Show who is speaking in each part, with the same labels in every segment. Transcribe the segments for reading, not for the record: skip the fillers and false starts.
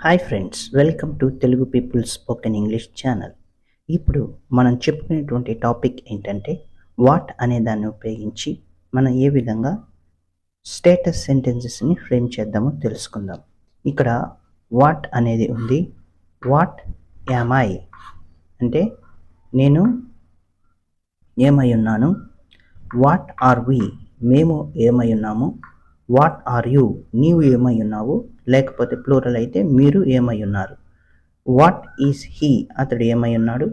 Speaker 1: Hi friends, welcome to Telugu people spoken English channel. ఇప్పుడు మనం చెప్పుకునేటువంటి టాపిక్ ఏంటంటే వాట్ అనే దాన్ని ఉపయోగించి మనం ఏ విధంగా స్టేటస్ సెంటెన్సెస్ని ఫ్రేమ్ చేద్దామో తెలుసుకుందాం. ఇక్కడ వాట్ అనేది ఉంది. వాట్ యామ్ ఐ అంటే నేను ఏమై ఉన్నాను. వాట్ ఆర్ వి మేము ఏమై ఉన్నాము. వాట్ ఆర్ యూ నీవు ఏమై ఉన్నావు, లేకపోతే ప్లూరల్ అయితే మీరు ఏమై ఉన్నారు. వాట్ ఈజ్ హీ అతడు ఏమై ఉన్నాడు.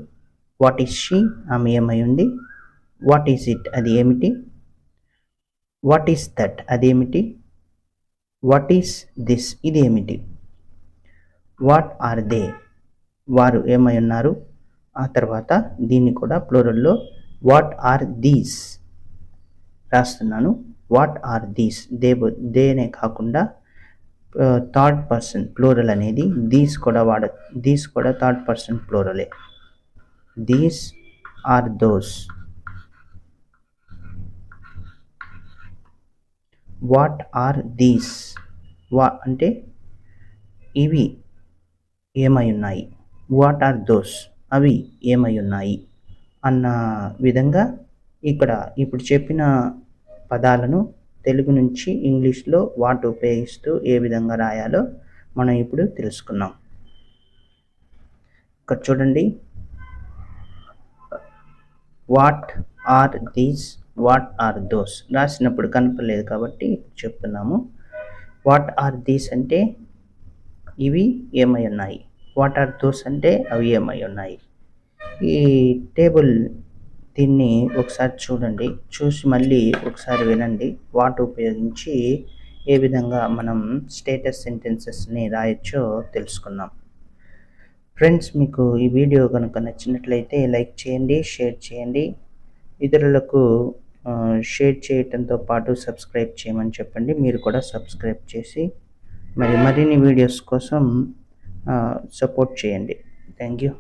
Speaker 1: వాట్ ఈజ్ షీ ఆమె ఏమై ఉంది. వాట్ ఈజ్ ఇట్ అది ఏమిటి. వాట్ ఈజ్ దట్ అదేమిటి. వాట్ ఈజ్ దిస్ ఇది ఏమిటి. వాట్ ఆర్ దే వారు ఏమై ఉన్నారు. ఆ తర్వాత దీన్ని కూడా ప్లూరల్లో వాట్ ఆర్ దీస్ రాస్తున్నాను. వాట్ ఆర్ దీస్ దేనే కాకుండా థర్డ్ పర్సన్ ప్లూరల్ అనేది దీస్ కూడా థర్డ్ పర్సన్ ప్లూరలే. These are those. What are these అంటే ఇవి ఏమై ఉన్నాయి. వాట్ ఆర్ దోస్ అవి ఏమై ఉన్నాయి అన్న విధంగా ఇప్పుడు చెప్పిన పదాలను తెలుగు నుంచి ఇంగ్లీష్లో వాట్ ఉపయోగిస్తూ ఏ విధంగా రాయాలో మనం ఇప్పుడు తెలుసుకున్నాం. ఇక్కడ చూడండి, what are these, what are those రాసినప్పుడు కనపడలేదు కాబట్టి చెప్తున్నాము. వాట్ ఆర్ దీస్ అంటే ఇవి ఏమై ఉన్నాయి. వాట్ ఆర్ దోస్ అంటే అవి ఏమై ఉన్నాయి. ఈ టేబుల్ దీన్ని ఒకసారి చూడండి, చూసి మళ్ళీ ఒకసారి వినండి. వాట్ ఉపయోగించి ఏ విధంగా మనం స్టేటస్ సెంటెన్సెస్ని రాయొచ్చో తెలుసుకుందాం. ఫ్రెండ్స్, మీకు ఈ వీడియో కనుక నచ్చినట్లయితే లైక్ చేయండి, షేర్ చేయండి. ఇతరులకు షేర్ చేయటంతో పాటు సబ్స్క్రైబ్ చేయమని చెప్పండి. మీరు కూడా సబ్స్క్రైబ్ చేసి మరిన్ని వీడియోస్ కోసం సపోర్ట్ చేయండి. Thank you.